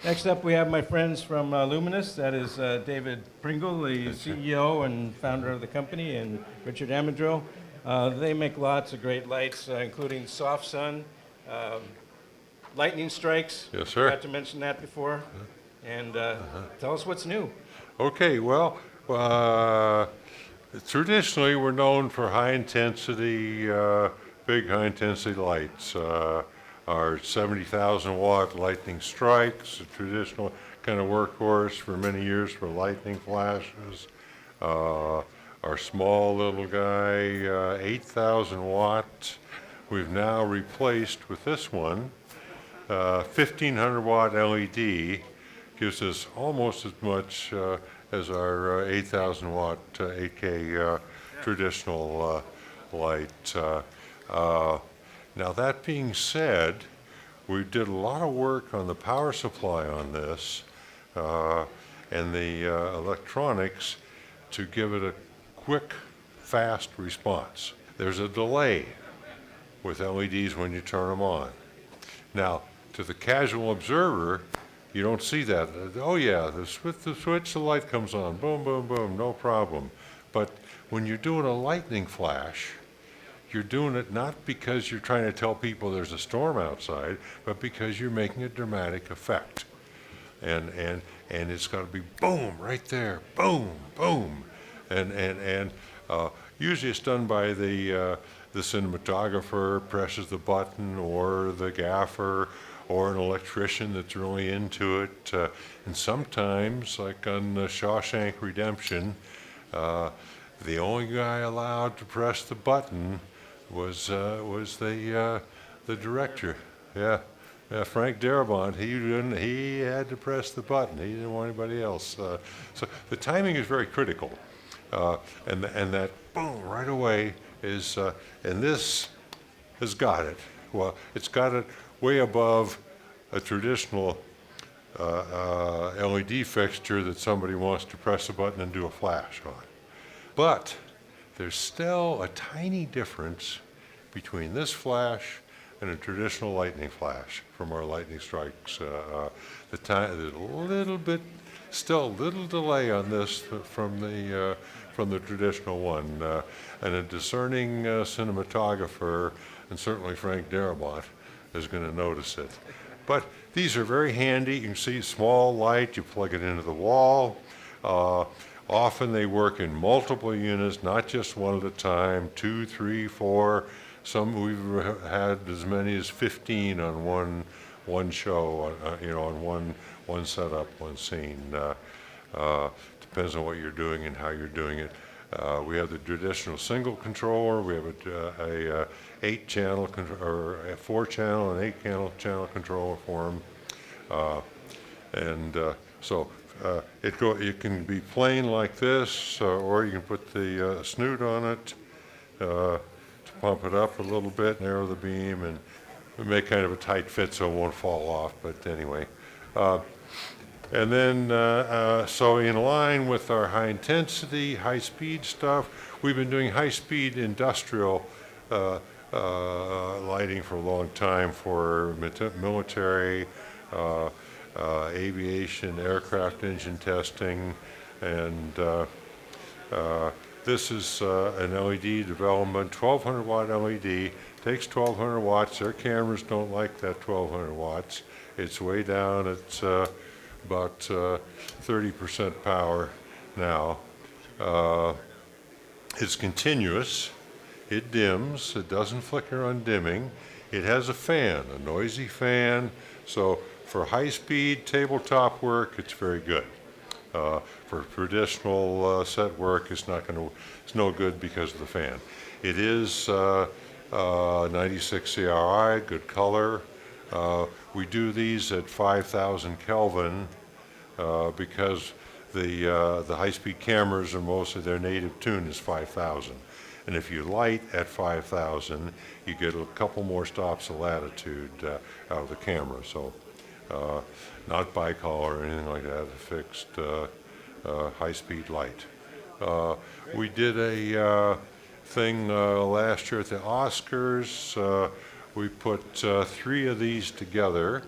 Next up, we have my friends from Luminys. That is David Pringle, the CEO and founder of the company, and Richard Amadril. They make lots of great lights, including SoftSun, Lightning Strikes. Yes, sir. Forgot to mention that before. And tell us what's new. Okay, well, traditionally we're known for high-intensity, big high-intensity lights. Our 70,000 watt lightning strikes, a traditional kind of workhorse for many years for lightning flashes. Our small little guy, 8,000 watt, we've now replaced with this one, 1,500 watt LED, gives us almost as much as our 8,000 watt 8K traditional light. Now that being said, we did a lot of work on the power supply on this and the electronics to give it a quick, fast response. There's a delay with LEDs when you turn them on. Now, to the casual observer, you don't see that. Oh yeah, the switch, the light comes on, boom, boom, boom, no problem. But when you're doing a lightning flash, you're doing it not because you're trying to tell people there's a storm outside, but because you're making a dramatic effect. And it's got to be boom, right there, boom, boom. And usually it's done by the cinematographer presses the button, or the gaffer, or an electrician that's really into it. And sometimes, like on Shawshank Redemption, the only guy allowed to press the button was the director. Yeah, Frank Darabont. He had to press the button. He didn't want anybody else. So the timing is very critical, and that boom right away is. And this has got it. Well, it's got it way above a traditional LED fixture that somebody wants to press a button and do a flash on. But there's still a tiny difference between this flash and a traditional lightning flash from our lightning strikes. There's a little bit, still a little delay on this from the traditional one, and a discerning cinematographer, and certainly Frank Darabont, is going to notice it. But these are very handy. You can see small light, you plug it into the wall. Often they work in multiple units, not just one at a time, 2, 3, 4. Some we've had as many as 15 on one show, on one setup, one scene. Depends on what you're doing and how you're doing it. We have the traditional single controller. We have a 8-channel or a 4-channel and 8-channel controller for them, so. It can be plain like this, or you can put the snoot on it to pump it up a little bit, narrow the beam, and make kind of a tight fit so it won't fall off. But anyway, and then so in line with our high intensity, high speed stuff, we've been doing high speed industrial lighting for a long time for military. Aviation, aircraft engine testing, and this is an LED development, 1,200 watt LED, takes 1,200 watts. Their cameras don't like that 1,200 watts. It's way down, it's about 30% power now. It's continuous, it dims, it doesn't flicker on dimming. It has a fan, a noisy fan, so for high-speed tabletop work, it's very good. For traditional set work, it's no good because of the fan. It is 96 CRI, good color. We do these at 5,000 Kelvin because the high-speed cameras are mostly their native tune is 5,000. And if you light at 5,000, you get a couple more stops of latitude out of the camera. So. Not bicolor or anything like that, a fixed high-speed light. We did a thing last year at the Oscars. We put 3 of these together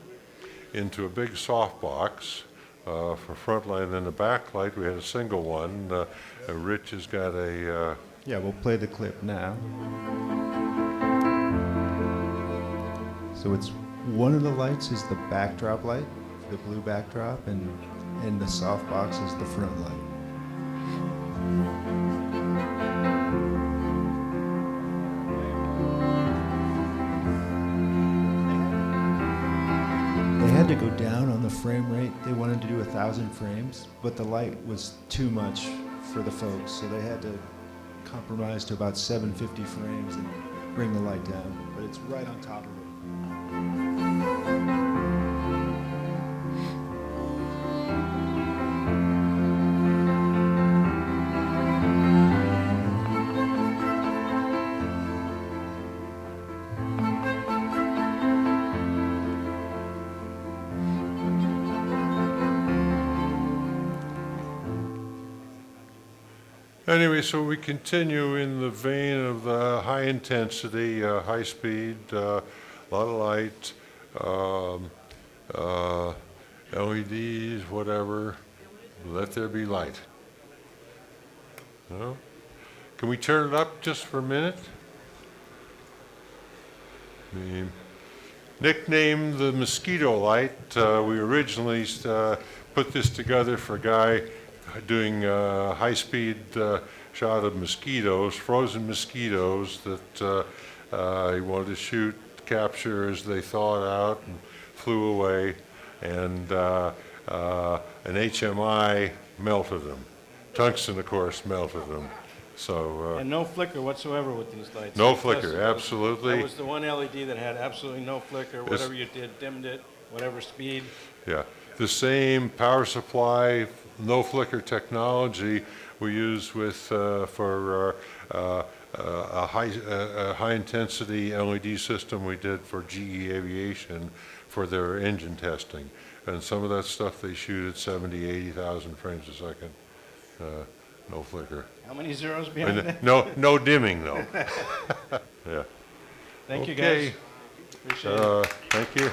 into a big softbox for front light, and then the back light, we had a single one. Rich has got a... Yeah, we'll play the clip now. So it's one of the lights is the backdrop light, the blue backdrop, and the softbox is the front light. They had to go down on the frame rate. They wanted to do 1,000 frames, but the light was too much for the folks, so they had to compromise to about 750 frames and bring the light down, but it's right on top of it. Anyway, so we continue in the vein of the high intensity, high speed, a lot of light, LEDs, whatever. Let there be light. No? Can we turn it up just for a minute? The nicknamed the mosquito light. We originally put this together for a guy doing a high-speed shot of mosquitoes, frozen mosquitoes that he wanted to shoot, capture as they thawed out and flew away, and an HMI melted them. Tungsten, of course, melted them. So And no flicker whatsoever with these lights. no Yes, flicker, that absolutely. was the one LED that had absolutely no flicker. Whatever you did, dimmed it, whatever speed. Yeah, the same power supply, no flicker technology we use with for a high intensity LED system we did for GE Aviation for their engine testing, and some of that stuff they shoot at 70, 80,000 frames a second. No flicker. How many zeros behind that? No dimming though. Yeah. Thank you, Okay. guys. Appreciate it. Thank you.